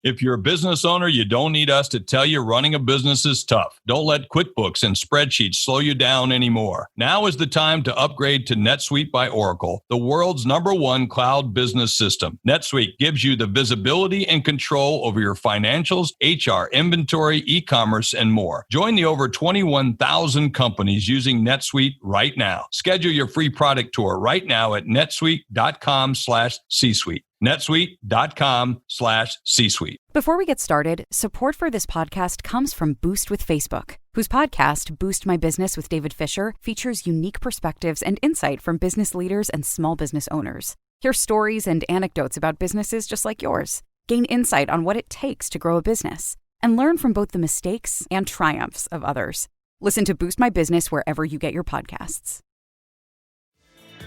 If you're a business owner, you don't need us to tell you running a business is tough. Don't let QuickBooks and spreadsheets slow you down anymore. Now is the time to upgrade to NetSuite by Oracle, the world's #1 cloud business system. NetSuite gives you the visibility and control over your financials, HR, inventory, e-commerce, and more. Join the over 21,000 companies using NetSuite right now. Schedule your free product tour right now at netsuite.com/C-suite. netsuite.com/C-suite. Before we get started, support for this podcast comes from Boost with Facebook, whose podcast, Boost My Business with David Fisher, features unique perspectives and insight from business leaders and small business owners. Hear stories and anecdotes about businesses just like yours. Gain insight on what it takes to grow a business, and learn from both the mistakes and triumphs of others. Listen to Boost My Business wherever you get your podcasts.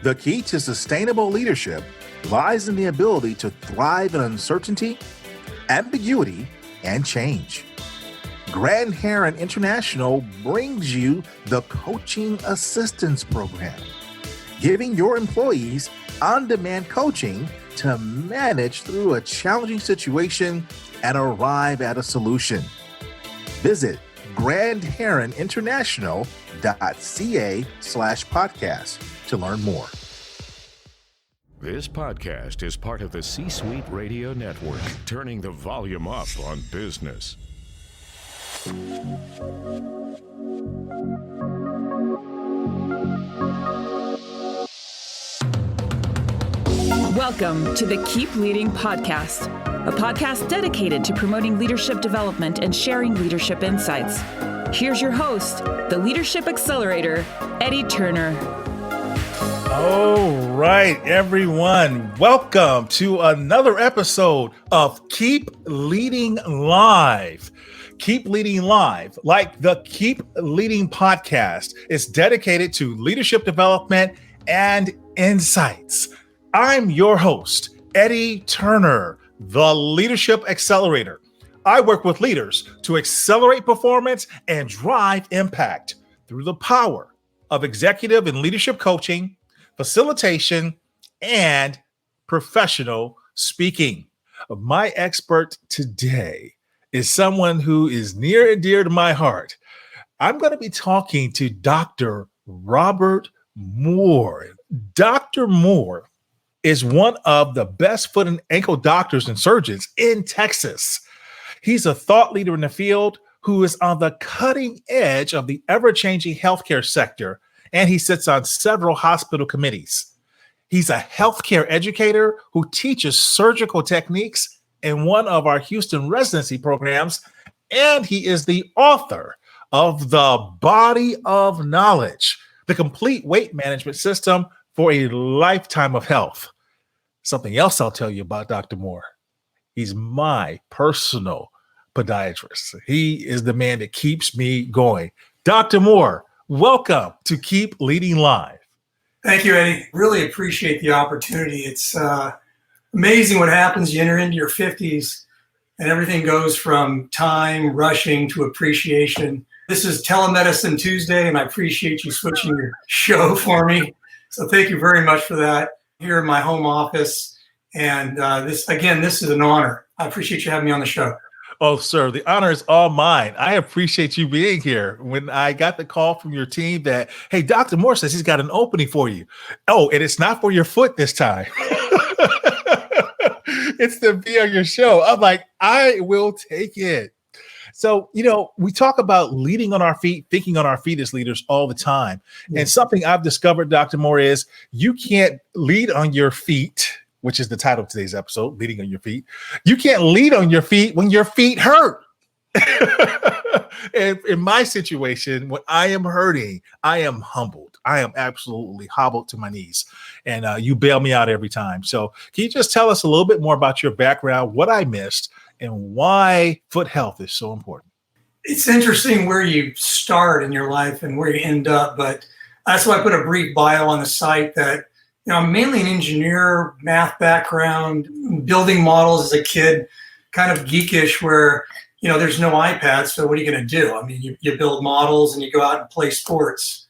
The key to sustainable leadership lies in the ability to thrive in uncertainty, ambiguity, and change. Grand Heron International brings you the Coaching Assistance Program, giving your employees on-demand coaching to manage through a challenging situation and arrive at a solution. Visit grandheroninternational.ca/podcast to learn more. This podcast is part of the C-Suite Radio Network, turning the volume up on business. Welcome to the Keep Leading Podcast, a podcast dedicated to promoting leadership development and sharing leadership insights. Here's your host, the Leadership Accelerator, Eddie Turner. All right, everyone. Welcome to another episode of Keep Leading Live. Keep Leading Live, like the Keep Leading podcast, is dedicated to leadership development and insights. I'm your host, Eddie Turner, the Leadership Accelerator. I work with leaders to accelerate performance and drive impact through the power of executive and leadership coaching, facilitation, and professional speaking. My expert today is someone who is near and dear to my heart. I'm going to be talking to Dr. Robert Moore. Dr. Moore is one of the best foot and ankle doctors and surgeons in Texas. He's a thought leader in the field who is on the cutting edge of the ever-changing healthcare sector, and he sits on several hospital committees. He's a healthcare educator who teaches surgical techniques in one of our Houston residency programs, and he is the author of The Body of Knowledge, the complete weight management system for a lifetime of health. Something else I'll tell you about Dr. Moore. He's my personal podiatrist. He is the man that keeps me going. Dr. Moore, welcome to Keep Leading Live. Thank you, Eddie. Really appreciate the opportunity. It's amazing what happens. You enter into your 50s and everything goes from time, rushing to appreciation. This is Telemedicine Tuesday, and I appreciate you switching your show for me. So thank you very much for that here in my home office. And this is an honor. I appreciate you having me on the show. Oh, sir, the honor is all mine. I appreciate you being here. When I got the call from your team that, hey, Dr. Moore says he's got an opening for you. Oh, and it's not for your foot this time. It's to be on your show. I'm like, I will take it. So, we talk about leading on our feet, thinking on our feet as leaders all the time. Yeah. And something I've discovered, Dr. Moore, is you can't lead on your feet, which is the title of today's episode, Leading on Your Feet. You can't lead on your feet when your feet hurt. And in my situation, when I am hurting, I am humbled. I am absolutely hobbled to my knees. And you bail me out every time. So can you just tell us a little bit more about your background, what I missed, and why foot health is so important? It's interesting where you start in your life and where you end up. But that's why I put a brief bio on the site that I'm mainly an engineer, math background, building models as a kid, kind of geekish where, there's no iPad. So what are you going to do? I mean, you build models and you go out and play sports.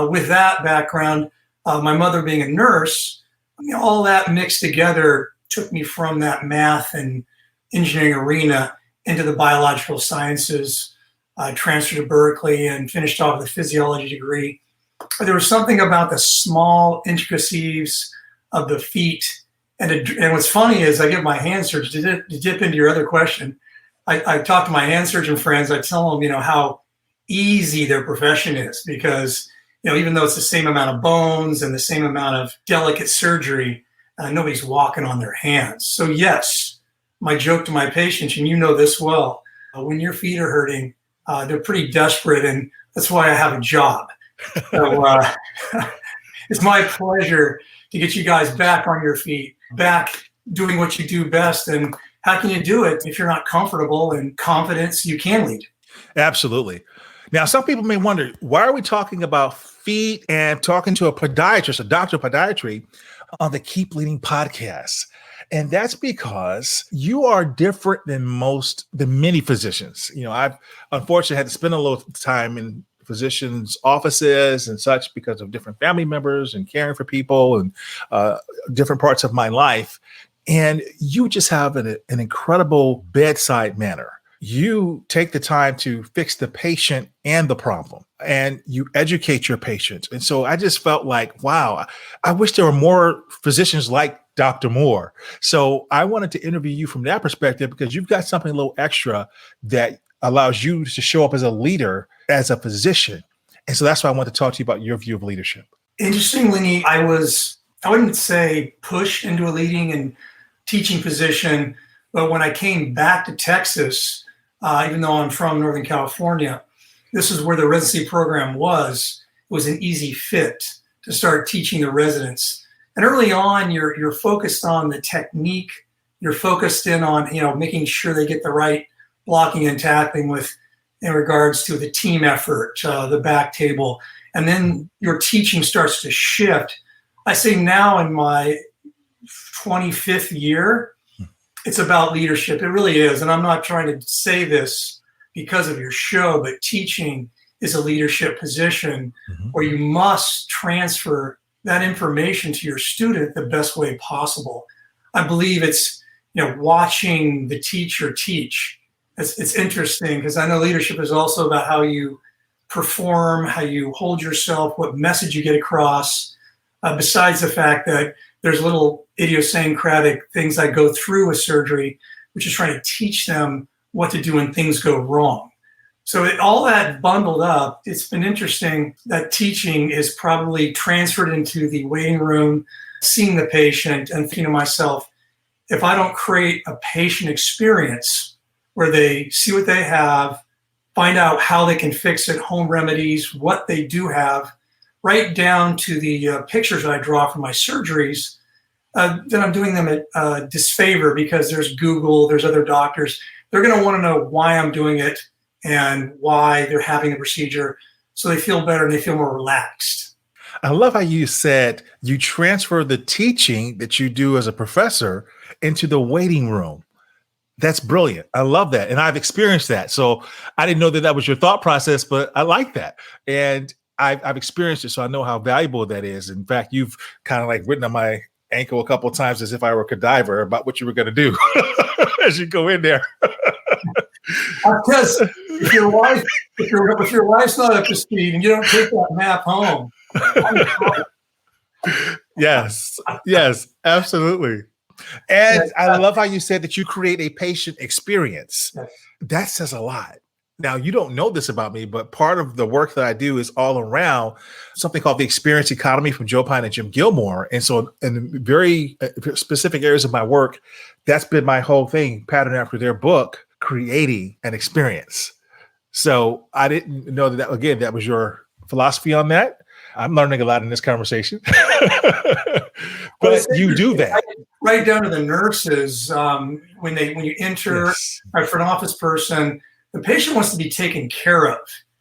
With that background, my mother being a nurse, all that mixed together took me from that math and engineering arena into the biological sciences. I transferred to Berkeley and finished off with a physiology degree. But there was something about the small intricacies of the feet. And what's funny is I give my hand surgeon, to dip into your other question, I talk to my hand surgeon friends, I tell them, how easy their profession is because, even though it's the same amount of bones and the same amount of delicate surgery, nobody's walking on their hands. So yes, my joke to my patients, and you know this well, when your feet are hurting, they're pretty desperate, and that's why I have a job. So it's my pleasure to get you guys back on your feet, back doing what you do best. And how can you do it if you're not comfortable and confident so you can lead? Absolutely. Now, some people may wonder, why are we talking about feet and talking to a podiatrist, a doctor of podiatry, on the Keep Leading podcast? And that's because you are different than many physicians. I've unfortunately had to spend a little time in physicians' offices and such because of different family members and caring for people and different parts of my life. And you just have an incredible bedside manner. You take the time to fix the patient and the problem, and you educate your patients. And so I just felt like, wow, I wish there were more physicians like Dr. Moore. So I wanted to interview you from that perspective because you've got something a little extra that allows you to show up as a leader, as a physician. And so that's why I want to talk to you about your view of leadership. Interestingly, I wouldn't say pushed into a leading and teaching position, but when I came back to Texas, even though I'm from Northern California, this is where the residency program was. It was an easy fit to start teaching the residents. And early on, you're focused on the technique. You're focused in on making sure they get the right blocking and tackling in regards to the team effort, the back table, and then your teaching starts to shift. I say now in my 25th year, it's about leadership. It really is. And I'm not trying to say this because of your show, but teaching is a leadership position where you must transfer that information to your student the best way possible. I believe it's, watching the teacher teach. It's interesting because I know leadership is also about how you perform, how you hold yourself, what message you get across, besides the fact that there's little idiosyncratic things I go through with surgery, which is trying to teach them what to do when things go wrong. So all that bundled up, it's been interesting that teaching is probably transferred into the waiting room, seeing the patient and thinking to myself, if I don't create a patient experience where they see what they have, find out how they can fix it, home remedies, what they do have, right down to the pictures that I draw from my surgeries, then I'm doing them a disfavor because there's Google, there's other doctors. They're going to want to know why I'm doing it and why they're having the procedure so they feel better and they feel more relaxed. I love how you said you transfer the teaching that you do as a professor into the waiting room. That's brilliant. I love that. And I've experienced that. So I didn't know that was your thought process, but I like that. And I've experienced it, so I know how valuable that is. In fact, you've kind of like written on my ankle a couple of times as if I were a cadaver about what you were going to do as you go in there. Because if your wife's not up to speed and you don't take that map home. Yes, absolutely. And I love how you said that you create a patient experience. Yes. That says a lot. Now, you don't know this about me, but part of the work that I do is all around something called the experience economy from Joe Pine and Jim Gilmore. And so in very specific areas of my work, that's been my whole thing, patterned after their book, Creating an Experience. So I didn't know that was your philosophy on that. I'm learning a lot in this conversation. But you do that. Right down to the nurses, when you enter, Yes. right, for an office person, the patient wants to be taken care of.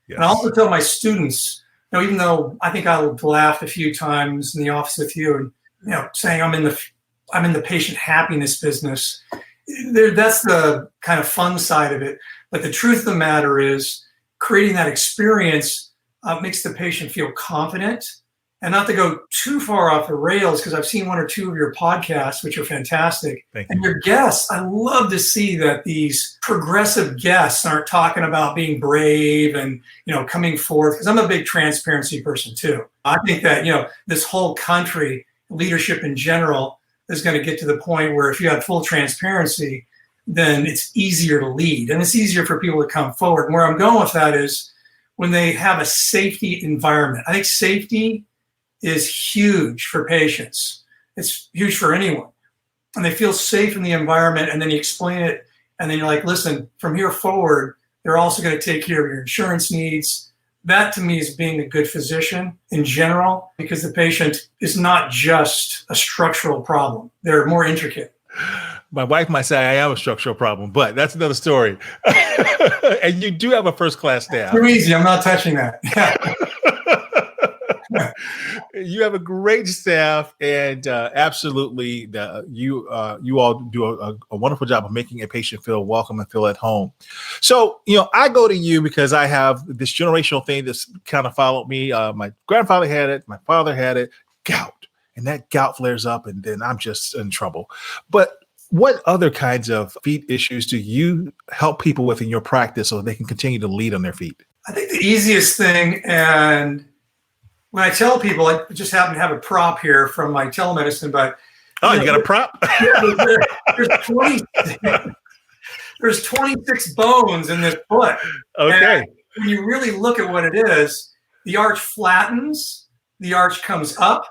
Yes. And I also tell my students, even though I think I laughed a few times in the office with you, and saying I'm in the patient happiness business. That's the kind of fun side of it. But the truth of the matter is, creating that experience makes the patient feel confident And not to go too far off the rails, because I've seen one or two of your podcasts, which are fantastic. Thank and you. your guests, I love to see that these progressive guests aren't talking about being brave and, coming forth, because I'm a big transparency person too. I think that, this whole country, leadership in general, is going to get to the point where if you have full transparency, then it's easier to lead and it's easier for people to come forward. And where I'm going with that is when they have a safety environment. I think safety is huge for patients. It's huge for anyone. And they feel safe in the environment, and then you explain it, and then you're like, listen, from here forward, they're also going to take care of your insurance needs. That to me is being a good physician in general, because the patient is not just a structural problem. They're more intricate. My wife might say I am a structural problem, but that's another story. And you do have a first-class staff. Too easy. I'm not touching that. You have a great staff, and absolutely, you all do a wonderful job of making a patient feel welcome and feel at home. So, I go to you because I have this generational thing that's kind of followed me. My grandfather had it, my father had it, gout, and that gout flares up, and then I'm just in trouble. But what other kinds of feet issues do you help people with in your practice so they can continue to lead on their feet? I think the easiest thing, and when I tell people, I just happen to have a prop here from my telemedicine, but you got a prop? There's 26 bones in this foot. Okay. And when you really look at what it is, the arch flattens, the arch comes up,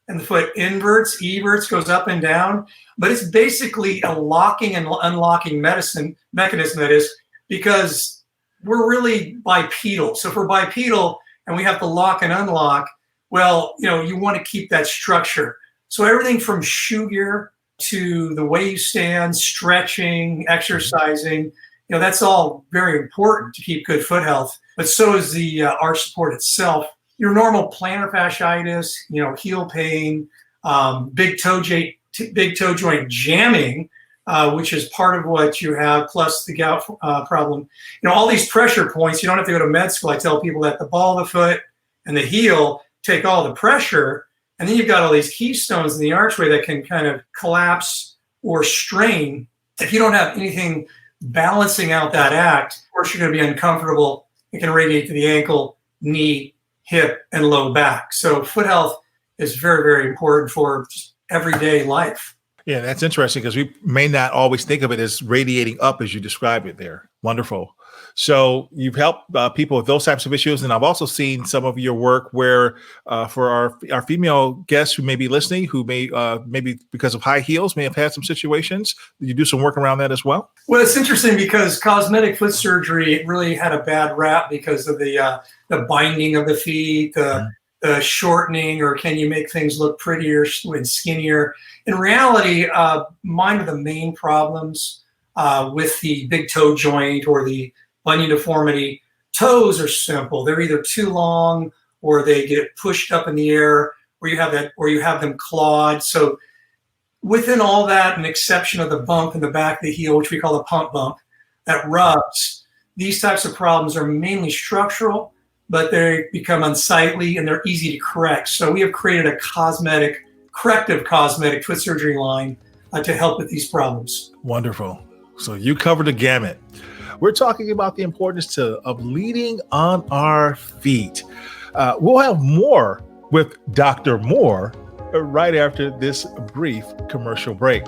and the foot inverts, everts, goes up and down. But it's basically a locking and unlocking mechanism, that is, because we're really bipedal. So if we're bipedal and we have to lock and unlock, well, you want to keep that structure. So everything from shoe gear to the way you stand, stretching, exercising, that's all very important to keep good foot health. But so is the arch support itself. Your normal plantar fasciitis, heel pain, big toe joint jamming, which is part of what you have, plus the gout problem. All these pressure points, you don't have to go to med school. I tell people that the ball of the foot and the heel take all the pressure, and then you've got all these keystones in the archway that can kind of collapse or strain. If you don't have anything balancing out that act, of course you're going to be uncomfortable. It can radiate to the ankle, knee, hip, and low back. So foot health is very, very important for just everyday life. Yeah, that's interesting because we may not always think of it as radiating up as you describe it there. Wonderful. So you've helped people with those types of issues. And I've also seen some of your work where for our female guests who may be listening, who may maybe because of high heels may have had some situations. You do some work around that as well? Well, it's interesting because cosmetic foot surgery really had a bad rap because of the binding of the feet, the shortening, or can you make things look prettier and skinnier? In reality, mine are the main problems with the big toe joint or the bunion deformity. Toes are simple. They're either too long or they get pushed up in the air, or you have them clawed. So within all that, an exception of the bump in the back of the heel, which we call a pump bump, that rubs, these types of problems are mainly structural, but they become unsightly and they're easy to correct. So we have created a corrective cosmetic foot surgery line to help with these problems. Wonderful. So you covered the gamut. We're talking about the importance of leading on our feet. We'll have more with Dr. Moore right after this brief commercial break.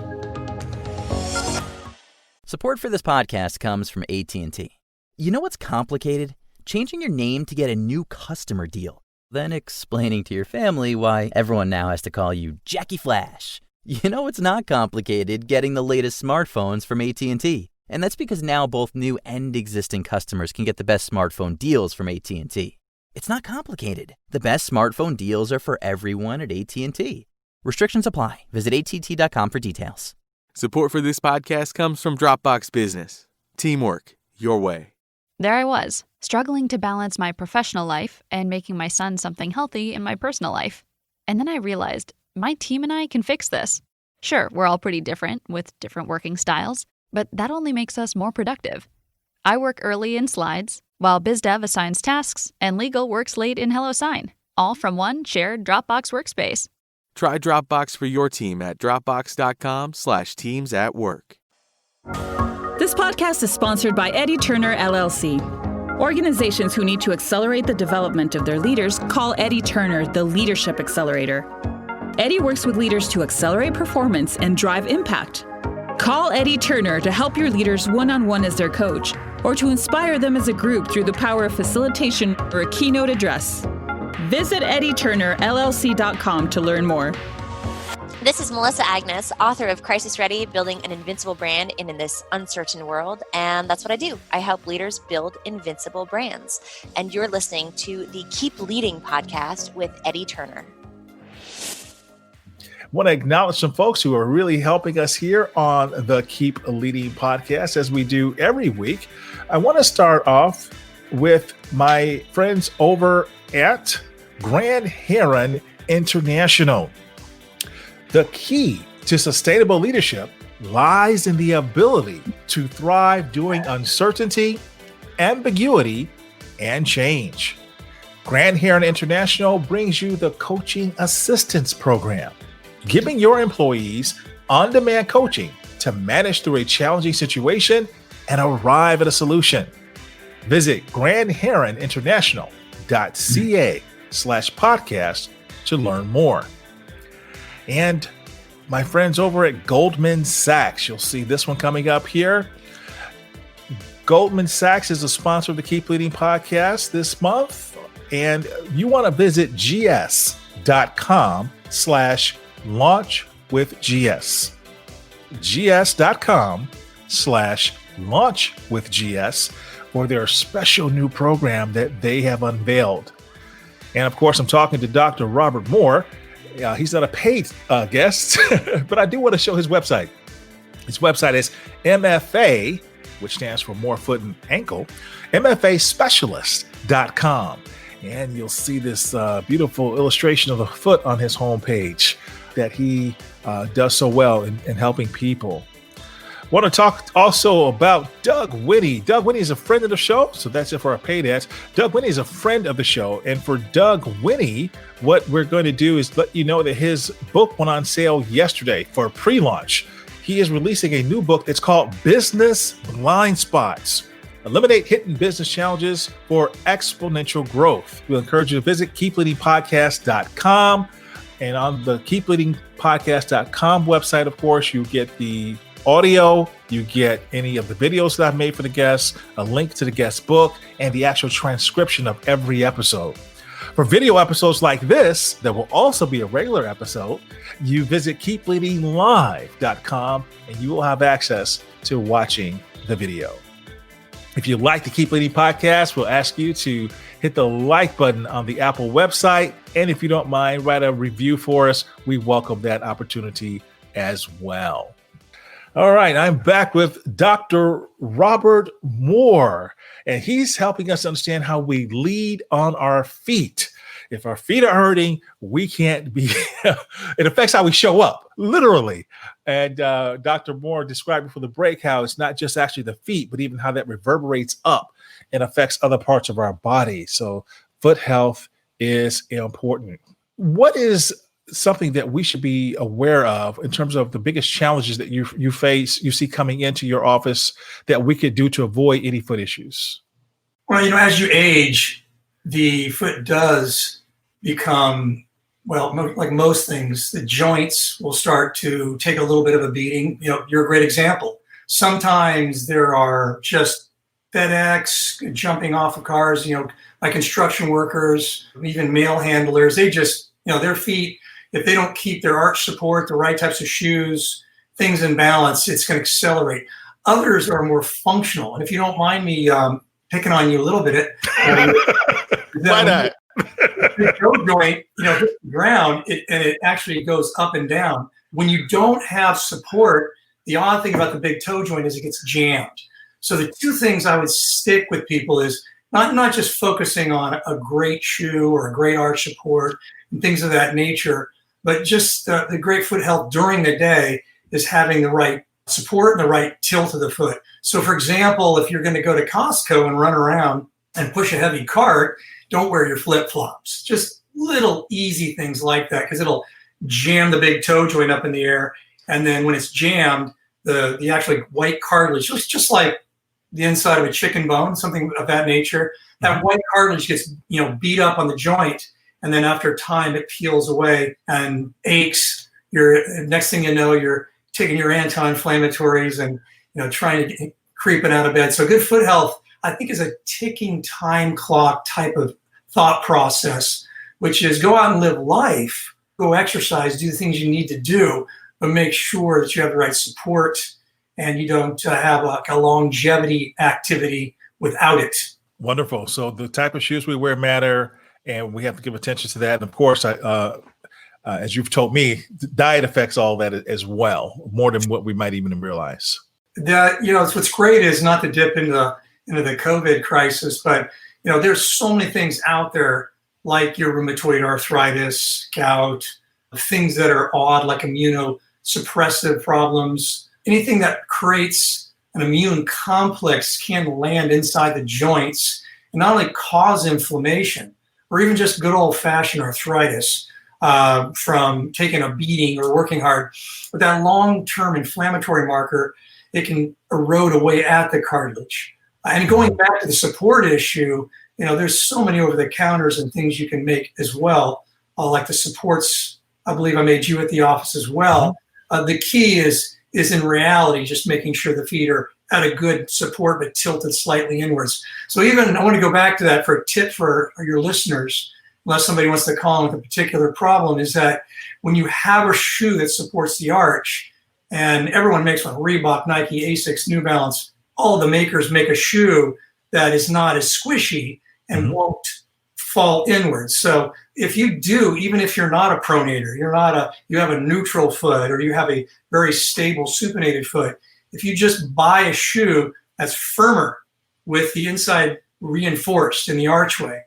Support for this podcast comes from AT&T. You know what's complicated? Changing your name to get a new customer deal, then explaining to your family why everyone now has to call you Jackie Flash. You know it's not complicated getting the latest smartphones from AT&T. And that's because now both new and existing customers can get the best smartphone deals from AT&T. It's not complicated. The best smartphone deals are for everyone at AT&T. Restrictions apply. Visit att.com for details. Support for this podcast comes from Dropbox Business. Teamwork, your way. There I was, struggling to balance my professional life and making my son something healthy in my personal life. And then I realized my team and I can fix this. Sure, we're all pretty different with different working styles, but that only makes us more productive. I work early in Slides, while BizDev assigns tasks and Legal works late in HelloSign. all from one shared Dropbox workspace. Try Dropbox for your team at dropbox.com/teams@work. This podcast is sponsored by Eddie Turner, LLC. Organizations who need to accelerate the development of their leaders call Eddie Turner the Leadership Accelerator. Eddie works with leaders to accelerate performance and drive impact. Call Eddie Turner to help your leaders one-on-one as their coach, or to inspire them as a group through the power of facilitation or a keynote address. Visit EddieTurnerLLC.com to learn more. This is Melissa Agnes, author of Crisis Ready, Building an Invincible Brand in this Uncertain World. And that's what I do. I help leaders build invincible brands. And you're listening to the Keep Leading podcast with Eddie Turner. I want to acknowledge some folks who are really helping us here on the Keep Leading podcast, as we do every week. I want to start off with my friends over at Grand Heron International. The key to sustainable leadership lies in the ability to thrive during uncertainty, ambiguity, and change. Grand Heron International brings you the Coaching Assistance Program, giving your employees on-demand coaching to manage through a challenging situation and arrive at a solution. Visit grandheroninternational.ca/podcast to learn more. And my friends over at Goldman Sachs, you'll see this one coming up here. Goldman Sachs is a sponsor of the Keep Leading podcast this month. And you want to visit gs.com/launchwithgs. gs.com/launchwithgs for their special new program that they have unveiled. And of course, I'm talking to Dr. Robert Moore. He's not a paid guest, but I do want to show his website. His website is MFA, which stands for More Foot and Ankle, MFAspecialist.com. And you'll see this beautiful illustration of the foot on his homepage that he does so well in helping people. Want to talk also about Doug Whitney. Doug Whitney is a friend of the show, so that's it for our paid ads. Doug Whitney is a friend of the show, and for Doug Whitney, what we're going to do is let you know that his book went on sale yesterday for pre-launch. He is releasing a new book that's called Business Blind Spots. Eliminate hidden business challenges for exponential growth. We'll encourage you to visit keepleadingpodcast.com. And on the keepleadingpodcast.com website, of course, you get the audio, you get any of the videos that I've made for the guests, a link to the guest book, and the actual transcription of every episode. For video episodes like this, that will also be a regular episode, you visit keepleadinglive.com and you will have access to watching the video. If you like the Keep Leading podcast, we'll ask you to hit the like button on the Apple website. And if you don't mind, write a review for us. We welcome that opportunity as well. All right, I'm back with Dr. Robert Moore, and he's helping us understand how we lead on our feet. If our feet are hurting, we can't be, it affects how we show up, literally. And Dr. Moore described before the break how it's not just actually the feet, but even how that reverberates up and affects other parts of our body. So foot health is important. What is something that we should be aware of in terms of the biggest challenges that you see coming into your office that we could do to avoid any foot issues? Well, as you age, the foot does become, well, like most things, the joints will start to take a little bit of a beating. You're a great example. Sometimes there are just FedEx jumping off of cars, like construction workers, even mail handlers. They just, their feet, if they don't keep their arch support, the right types of shoes, things in balance, it's going to accelerate. Others are more functional. And if you don't mind me picking on you a little bit, why not? The toe joint, hits the ground, and it actually goes up and down. When you don't have support, the odd thing about the big toe joint is it gets jammed. So the two things I would stick with people is not just focusing on a great shoe or a great arch support and things of that nature, but just the great foot health during the day is having the right support and the right tilt of the foot. So for example, if you're going to go to Costco and run around and push a heavy cart, don't wear your flip-flops. Just little easy things like that, because it'll jam the big toe joint up in the air. And then when it's jammed, the actually white cartilage looks just like the inside of a chicken bone, something of that nature. That white cartilage gets, beat up on the joint. And then after time, it peels away and aches. Next thing you know, you're taking your anti-inflammatories and, trying to get creeping out of bed. So good foot health, I think, is a ticking time clock type of thought process, which is go out and live life, go exercise, do the things you need to do, but make sure that you have the right support and you don't have a longevity activity without it. Wonderful. So the type of shoes we wear matter, and we have to give attention to that. And of course, as you've told me, diet affects all that as well, more than what we might even realize. What's great is not to dip into the COVID crisis, but there's so many things out there like your rheumatoid arthritis, gout, things that are odd like immunosuppressive problems. Anything that creates an immune complex can land inside the joints and not only cause inflammation or even just good old-fashioned arthritis from taking a beating or working hard, but that long-term inflammatory marker, it can erode away at the cartilage. And going back to the support issue, there's so many over-the-counters and things you can make as well, like the supports. I believe I made you at the office as well. The key is in reality just making sure the feet are at a good support but tilted slightly inwards. So even I want to go back to that for a tip for your listeners, unless somebody wants to call in with a particular problem, is that when you have a shoe that supports the arch, and everyone makes one, Reebok, Nike, Asics, New Balance, all of the makers make a shoe that is not as squishy and won't fall inwards. So if you do, even if you're not a pronator, you have a neutral foot or you have a very stable supinated foot, if you just buy a shoe that's firmer with the inside reinforced in the archway,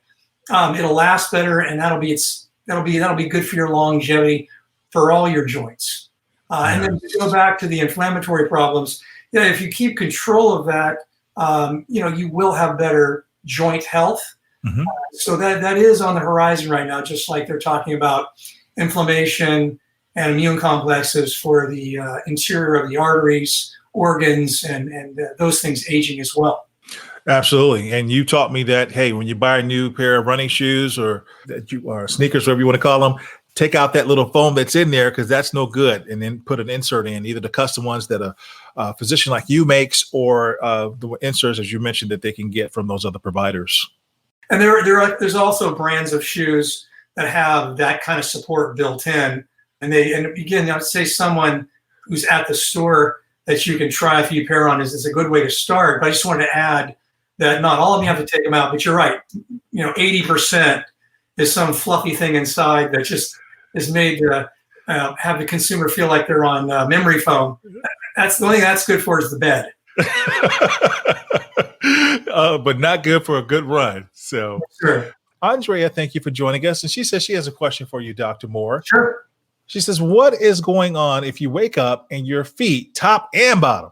it'll last better, and that'll be good for your longevity for all your joints. And then to go back to the inflammatory problems, if you keep control of that, you will have better joint health. So that is on the horizon right now, just like they're talking about inflammation and immune complexes for the interior of the arteries, organs, and those things aging as well. Absolutely. And you taught me that, hey, when you buy a new pair of running shoes or sneakers, whatever you want to call them, take out that little foam that's in there because that's no good, and then put an insert in, either the custom ones that a physician like you makes or the inserts, as you mentioned, that they can get from those other providers. And there's also brands of shoes that have that kind of support built in. And again, I would say someone who's at the store that you can try a few pair on is a good way to start. But I just wanted to add that not all of you have to take them out, but you're right. 80% is some fluffy thing inside that just is made to have the consumer feel like they're on memory foam. That's the only thing that's good for is the bed. But not good for a good run. So, sure. Andrea, thank you for joining us. And she says she has a question for you, Dr. Moore. Sure. She says, what is going on if you wake up and your feet, top and bottom,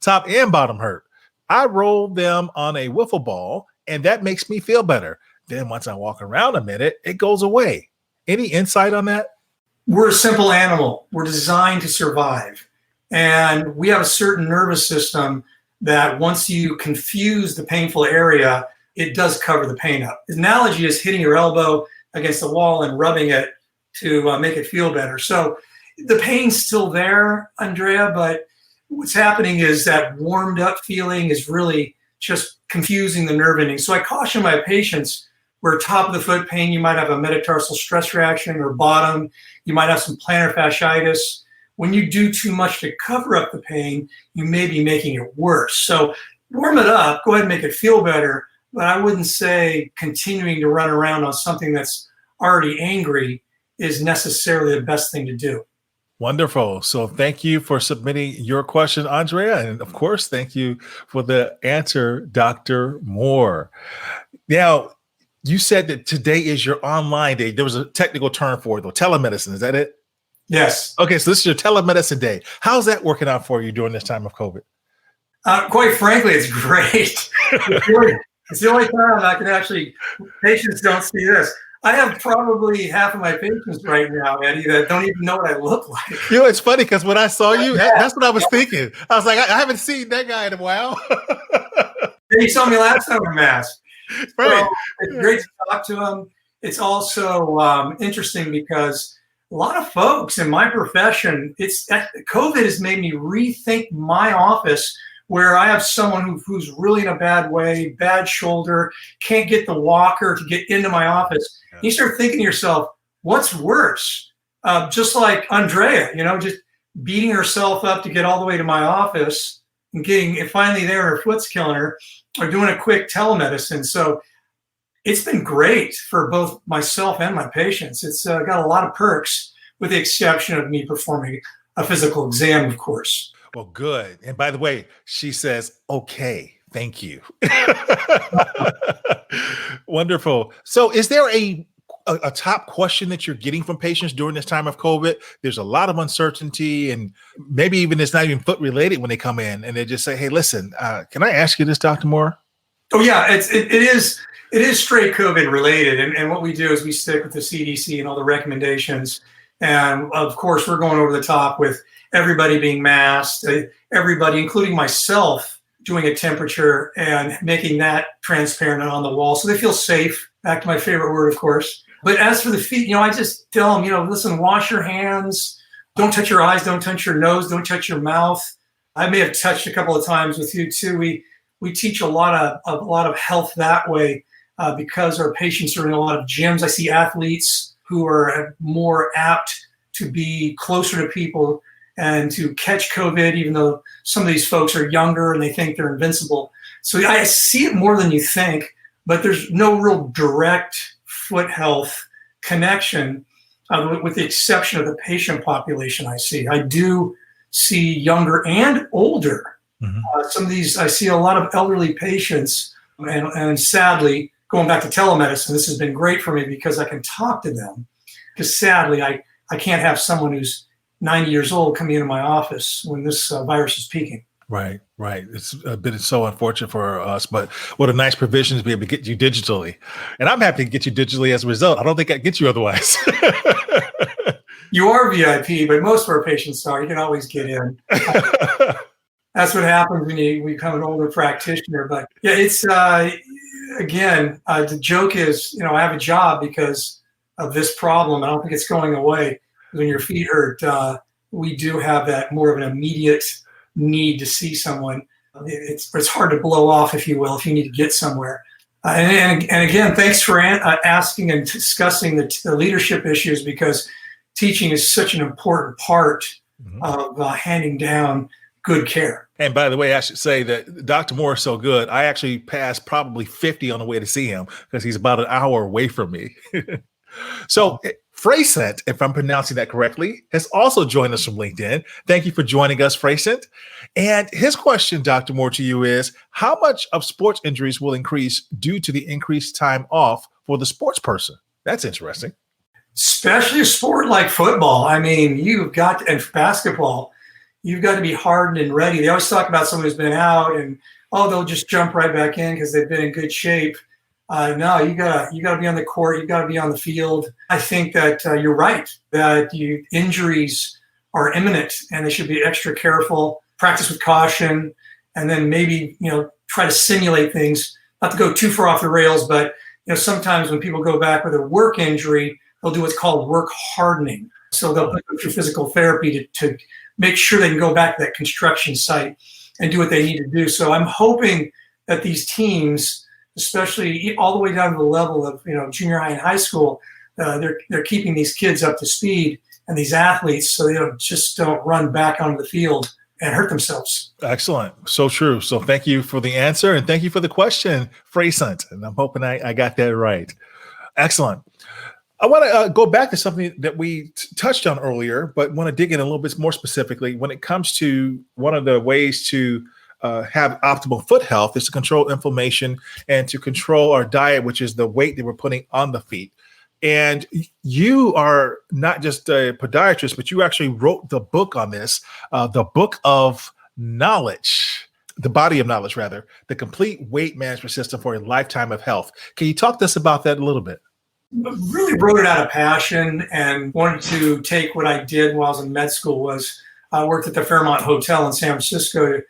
top and bottom hurt? I roll them on a wiffle ball, and that makes me feel better. Then once I walk around a minute, it goes away. Any insight on that? We're a simple animal. We're designed to survive. And we have a certain nervous system that once you confuse the painful area, it does cover the pain up. The analogy is hitting your elbow against the wall and rubbing it to make it feel better. So the pain's still there, Andrea, but what's happening is that warmed up feeling is really just confusing the nerve ending. So I caution my patients where top of the foot pain, you might have a metatarsal stress reaction, or bottom, you might have some plantar fasciitis. When you do too much to cover up the pain, you may be making it worse. So warm it up, go ahead and make it feel better, but I wouldn't say continuing to run around on something that's already angry is necessarily the best thing to do. Wonderful. So thank you for submitting your question, Andrea. And of course, thank you for the answer, Dr. Moore. Now, you said that today is your online day. There was a technical term for it, though. Telemedicine, is that it? Yes. Okay, so this is your telemedicine day. How's that working out for you during this time of COVID? Quite frankly, it's great. It's the only time I can actually, patients don't see this. I have probably half of my patients right now, Eddie, that don't even know what I look like. You know, it's funny because when I saw you, that's what I was thinking. I was like, I haven't seen that guy in a while. You saw me last time with a mask. Right. So it's great to talk to him. It's also interesting because a lot of folks in my profession, COVID has made me rethink my office, where I have someone who's really in a bad way, bad shoulder, can't get the walker to get into my office. Yeah. You start thinking to yourself, what's worse? Just like Andrea, just beating herself up to get all the way to my office and getting finally there, her foot's killing her, or doing a quick telemedicine. So it's been great for both myself and my patients. It's got a lot of perks, with the exception of me performing a physical exam, of course. Well, good. And by the way, she says, okay, thank you. Wonderful. So is there a top question that you're getting from patients during this time of COVID? There's a lot of uncertainty, and maybe even it's not even foot related when they come in and they just say, hey, listen, can I ask you this, Dr. Moore? Oh, yeah, it is straight COVID related. And what we do is we stick with the CDC and all the recommendations. And of course, we're going over the top with everybody being masked, everybody, including myself, doing a temperature and making that transparent and on the wall so they feel safe. Back to my favorite word, of course. But as for the feet, I just tell them, listen, wash your hands. Don't touch your eyes. Don't touch your nose. Don't touch your mouth. I may have touched a couple of times with you too. We teach a lot of health that way because our patients are in a lot of gyms. I see athletes who are more apt to be closer to people and to catch COVID, even though some of these folks are younger and they think they're invincible. So I see it more than you think, but there's no real direct foot health connection with the exception of the patient population I see. I do see younger and older. Mm-hmm. Some of these, I see a lot of elderly patients, and sadly, going back to telemedicine, this has been great for me because I can talk to them. Because sadly, I can't have someone who's 90 years old coming into my office when this virus is peaking. Right. It's been so unfortunate for us, but what a nice provision to be able to get you digitally. And I'm happy to get you digitally as a result. I don't think I'd get you otherwise. You are VIP, but most of our patients are. You can always get in. That's what happens when you become an older practitioner. But yeah, it's, again, the joke is, I have a job because of this problem. I don't think it's going away. When your feet hurt, we do have that more of an immediate need to see someone. It's hard to blow off, if you will, if you need to get somewhere. And again, thanks for asking and discussing the leadership issues, because teaching is such an important part of handing down good care. And by the way, I should say that Dr. Moore is so good. I actually passed probably 50 on the way to see him because he's about an hour away from me. So Fracent, if I'm pronouncing that correctly, has also joined us from LinkedIn. Thank you for joining us, Fracent. And his question, Dr. Moore, to you is, how much of sports injuries will increase due to the increased time off for the sports person? That's interesting. Especially a sport like football. I mean, and basketball, you've got to be hardened and ready. They always talk about someone who's been out and, they'll just jump right back in because they've been in good shape. No, you gotta be on the court. You gotta be on the field. I think that you're right that injuries are imminent and they should be extra careful. Practice with caution, and then maybe try to simulate things. Not to go too far off the rails, but sometimes when people go back with a work injury, they'll do what's called work hardening. So they'll put them through physical therapy to make sure they can go back to that construction site and do what they need to do. So I'm hoping that these teams, especially all the way down to the level of junior high and high school, they're keeping these kids up to speed and these athletes so they don't run back onto the field and hurt themselves. Excellent. So true. So thank you for the answer and thank you for the question, Fracent. And I'm hoping I got that right. Excellent. I want to go back to something that we touched on earlier, but want to dig in a little bit more specifically when it comes to one of the ways to have optimal foot health is to control inflammation and to control our diet, which is the weight that we're putting on the feet. And you are not just a podiatrist, but you actually wrote the book on this, the book of knowledge, the body of knowledge, rather, the complete weight management system for a lifetime of health. Can you talk to us about that a little bit? really wrote it out of passion and wanted to take what I did while I was in med school. Was I worked at the Fairmont Hotel in San Francisco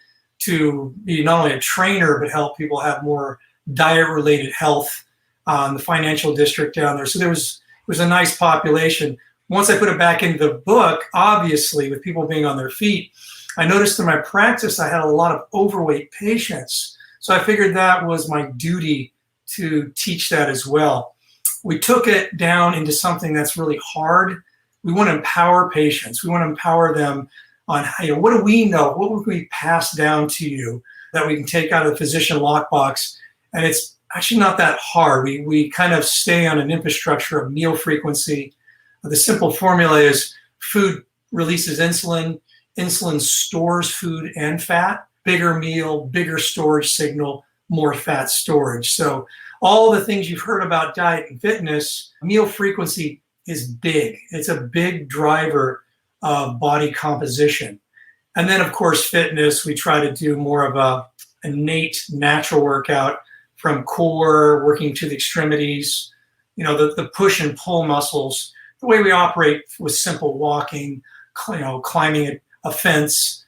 to be not only a trainer, but help people have more diet-related health in the financial district down there. So there was a nice population. Once I put it back into the book, obviously, with people being on their feet, I noticed in my practice I had a lot of overweight patients. So I figured that was my duty to teach that as well. We took it down into something that's really hard. We want to empower patients. We want to empower them on, what do we know? What would we pass down to you that we can take out of the physician lockbox? And it's actually not that hard. We kind of stay on an infrastructure of meal frequency. The simple formula is food releases insulin. Insulin stores food and fat. Bigger meal, bigger storage signal, more fat storage. So all the things you've heard about diet and fitness, meal frequency is big. It's a big driver of body composition. And then, of course, fitness, we try to do more of a innate natural workout from core, working to the extremities, the push and pull muscles, the way we operate with simple walking, climbing a fence,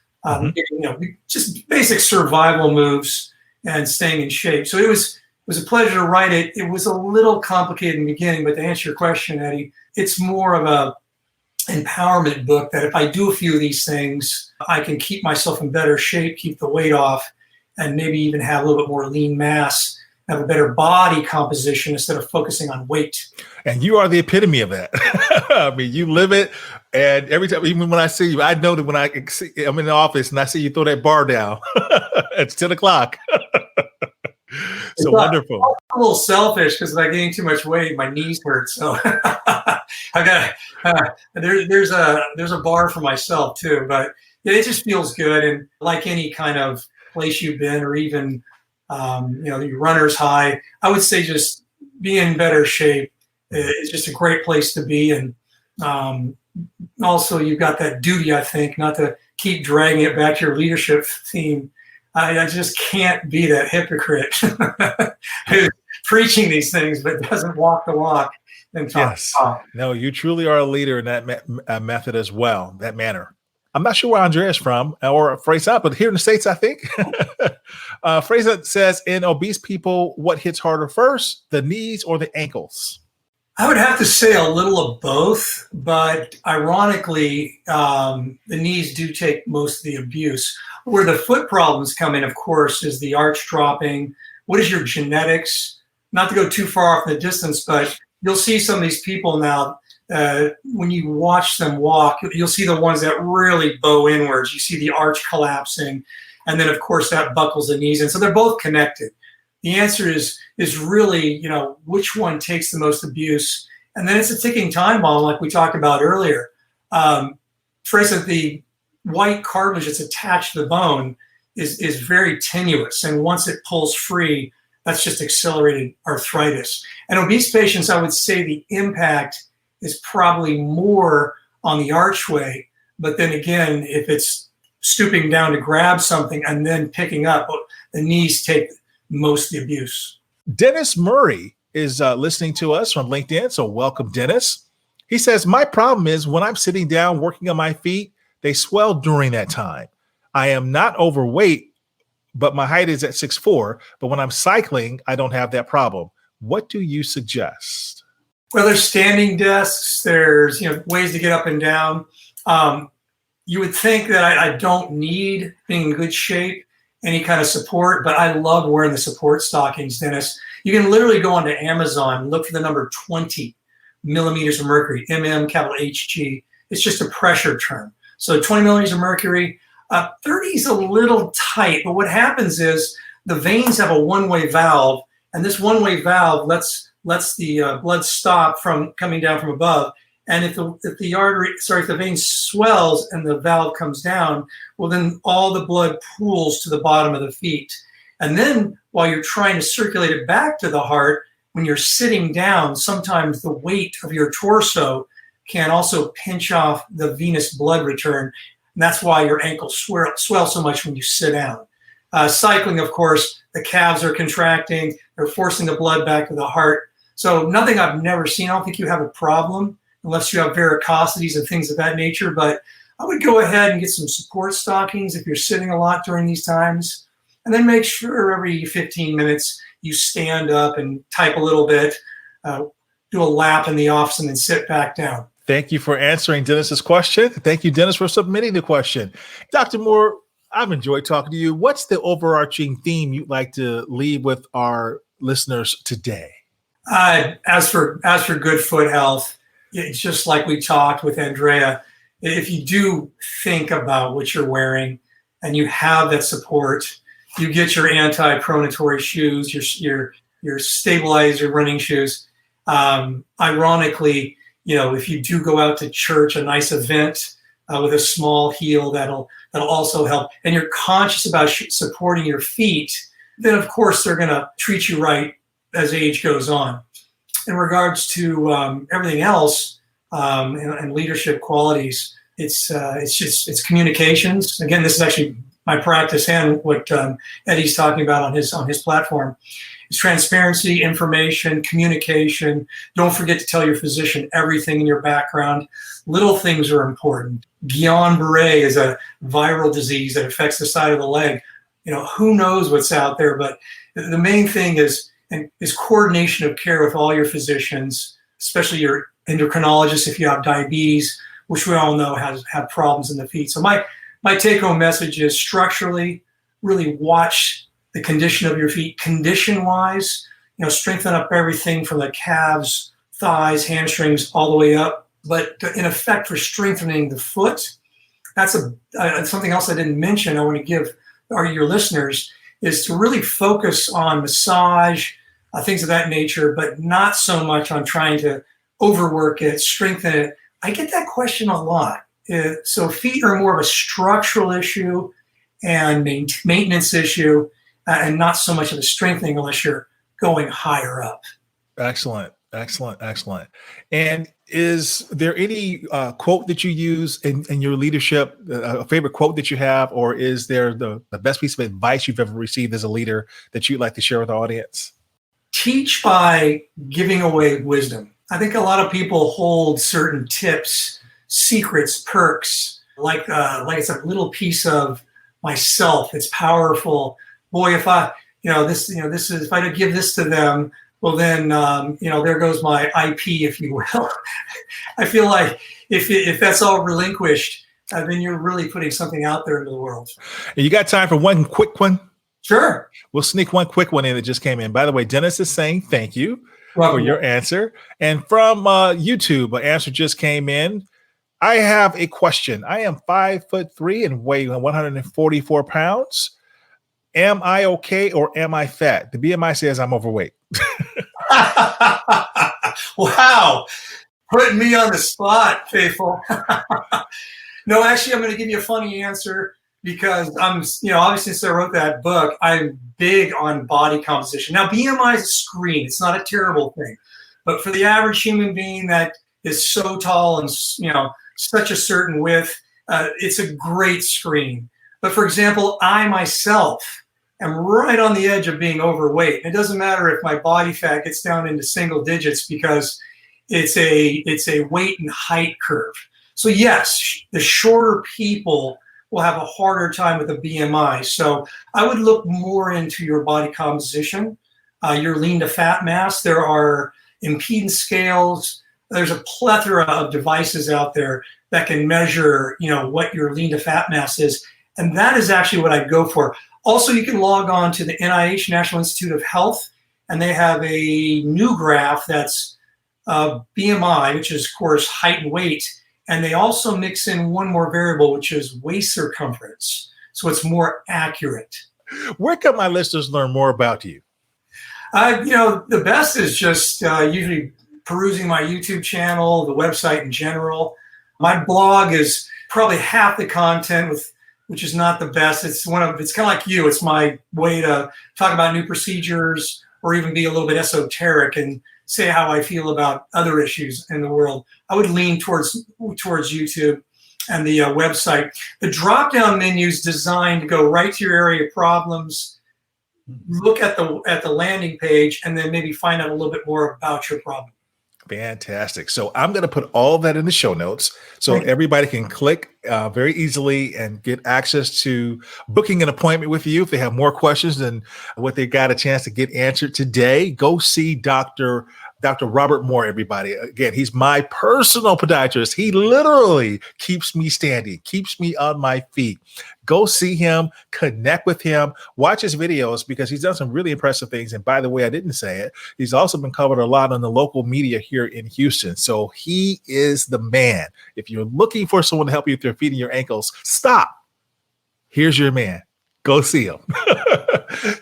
just basic survival moves and staying in shape. So it was a pleasure to write it. It was a little complicated in the beginning, but to answer your question, Eddie, it's more of a empowerment book that if I do a few of these things, I can keep myself in better shape, keep the weight off, and maybe even have a little bit more lean mass, have a better body composition instead of focusing on weight. And you are the epitome of that. I mean, you live it. And every time, even when I see you, I know that when I'm in the office and I see you throw that bar down, it's 10 o'clock. So wonderful. I'm a little selfish because if I gain too much weight, my knees hurt. So I got there's a bar for myself too. But yeah, it just feels good. And like any kind of place you've been, or even your runner's high, I would say just be in better shape is just a great place to be. And also you've got that duty, I think, not to keep dragging it back to your leadership theme. I just can't be that hypocrite who's preaching these things but doesn't walk the walk and talk. Yes. No, you truly are a leader in that method as well, that manner. I'm not sure where Andrea is from or Fraser, but here in the States, I think. Fraser says, in obese people, what hits harder first, the knees or the ankles? I would have to say a little of both, but ironically, the knees do take most of the abuse. Where the foot problems come in, of course, is the arch dropping. What is your genetics? Not to go too far off in the distance, but you'll see some of these people now, when you watch them walk, you'll see the ones that really bow inwards. You see the arch collapsing, and then, of course, that buckles the knees in. So they're both connected. The answer is really, which one takes the most abuse? And then it's a ticking time bomb, like we talked about earlier. For instance, the white cartilage that's attached to the bone is very tenuous. And once it pulls free, that's just accelerated arthritis. And obese patients, I would say the impact is probably more on the archway. But then again, if it's stooping down to grab something and then picking up, the knees take most of the abuse. Dennis Murray is listening to us from LinkedIn. So welcome, Dennis. He says, my problem is when I'm sitting down working on my feet, they swell during that time. I am not overweight, but my height is at 6'4". But when I'm cycling, I don't have that problem. What do you suggest? Well, there's standing desks. There's ways to get up and down. You would think that I don't need, being in good shape, any kind of support, but I love wearing the support stockings, Dennis. You can literally go onto Amazon, look for the number 20 millimeters of mercury, capital HG. It's just a pressure term. So 20 millimeters of mercury, 30 is a little tight, but what happens is the veins have a one-way valve, and this one-way valve lets the blood stop from coming down from above. And if the vein swells and the valve comes down, well, then all the blood pools to the bottom of the feet. And then while you're trying to circulate it back to the heart, when you're sitting down, sometimes the weight of your torso can also pinch off the venous blood return. And that's why your ankles swell so much when you sit down. Cycling, of course, the calves are contracting. They're forcing the blood back to the heart. So nothing I've never seen. I don't think you have a problem unless you have varicosities and things of that nature. But I would go ahead and get some support stockings if you're sitting a lot during these times. And then make sure every 15 minutes you stand up and type a little bit, do a lap in the office, and then sit back down. Thank you for answering Dennis's question. Thank you, Dennis, for submitting the question. Dr. Moore, I've enjoyed talking to you. What's the overarching theme you'd like to leave with our listeners today? As for good foot health, it's just like we talked with Andrea. If you do think about what you're wearing and you have that support, you get your anti-pronatory shoes, your stabilizer running shoes. Ironically, if you do go out to church, a nice event with a small heel, that'll also help. And you're conscious about supporting your feet, then of course they're going to treat you right as age goes on. In regards to everything else and leadership qualities, it's communications. Again, this is actually my practice and what Eddie's talking about on his platform. It's transparency, information, communication. Don't forget to tell your physician everything in your background. Little things are important. Guillain-Barré is a viral disease that affects the side of the leg. Who knows what's out there, but the main thing is coordination of care with all your physicians, especially your endocrinologist if you have diabetes, which we all know have problems in the feet. So my take-home message is structurally, really watch the condition of your feet, condition-wise, strengthen up everything from the calves, thighs, hamstrings, all the way up. But in effect, for strengthening the foot, that's something else I didn't mention. I want to give your listeners is to really focus on massage, things of that nature, but not so much on trying to overwork it, strengthen it. I get that question a lot. So feet are more of a structural issue and maintenance issue, and not so much of a strengthening unless you're going higher up. Excellent. And is there any quote that you use in your leadership, a favorite quote that you have, or is there the best piece of advice you've ever received as a leader that you'd like to share with the audience? Teach by giving away wisdom. I think a lot of people hold certain tips, secrets, perks, like it's a little piece of myself. It's powerful. Boy, if this is, if I don't give this to them, well then, there goes my IP, if you will. I feel like if that's all relinquished, then you're really putting something out there into the world. And you got time for one quick one? Sure. We'll sneak one quick one in that just came in. By the way, Dennis is saying thank you for your answer. And from YouTube, an answer just came in. I have a question. I am 5'3" and weigh 144 pounds. Am I okay or am I fat? The BMI says I'm overweight. Wow. Putting me on the spot, Faithful. No, actually, I'm going to give you a funny answer because I'm, obviously since I wrote that book, I'm big on body composition. Now, BMI is a screen. It's not a terrible thing. But for the average human being that is so tall and, such a certain width, it's a great screen. But for example, I myself am right on the edge of being overweight. It doesn't matter if my body fat gets down into single digits because it's a weight and height curve. So yes, the shorter people will have a harder time with a BMI. So I would look more into your body composition, your lean to fat mass. There are impedance scales. There's a plethora of devices out there that can measure, what your lean to fat mass is. And that is actually what I'd go for. Also, you can log on to the NIH, National Institute of Health, and they have a new graph that's BMI, which is, of course, height and weight. And they also mix in one more variable, which is waist circumference. So it's more accurate. Where can my listeners learn more about you? The best is just usually perusing my YouTube channel, the website in general. My blog is probably half the content, which is not the best. It's kind of like you. It's my way to talk about new procedures or even be a little bit esoteric and say how I feel about other issues in the world. I would lean towards YouTube and the website. The drop-down menu is designed to go right to your area of problems, look at the landing page and then maybe find out a little bit more about your problem. Fantastic. So I'm going to put all that in the show notes so everybody can click very easily and get access to booking an appointment with you if they have more questions than what they got a chance to get answered today. Go see Dr. Robert Moore, everybody. Again, he's my personal podiatrist. He literally keeps me standing, keeps me on my feet. Go see him, connect with him, watch his videos because he's done some really impressive things. And by the way, I didn't say it. He's also been covered a lot on the local media here in Houston. So he is the man. If you're looking for someone to help you with your feet and your ankles, stop. Here's your man. Go see him.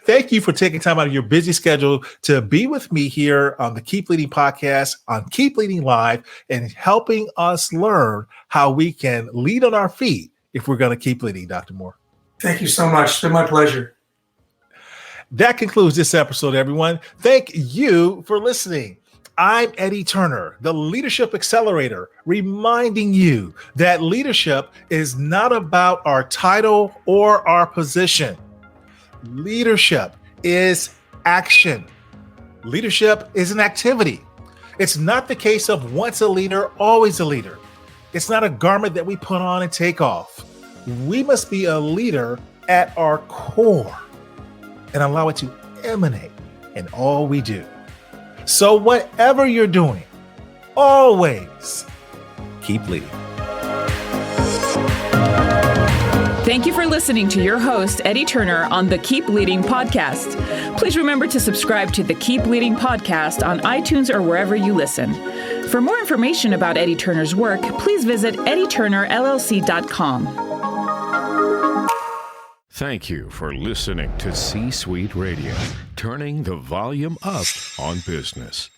Thank you for taking time out of your busy schedule to be with me here on the Keep Leading podcast, on Keep Leading Live, and helping us learn how we can lead on our feet if we're going to keep leading, Dr. Moore. Thank you so much. It's been my pleasure. That concludes this episode, everyone. Thank you for listening. I'm Eddie Turner, the Leadership Accelerator, reminding you that leadership is not about our title or our position. Leadership is action. Leadership is an activity. It's not the case of once a leader, always a leader. It's not a garment that we put on and take off. We must be a leader at our core and allow it to emanate in all we do. So whatever you're doing, always keep leading. Thank you for listening to your host, Eddie Turner, on the Keep Leading podcast. Please remember to subscribe to the Keep Leading podcast on iTunes or wherever you listen. For more information about Eddie Turner's work, please visit eddieturnerllc.com. Thank you for listening to C-Suite Radio, turning the volume up on business.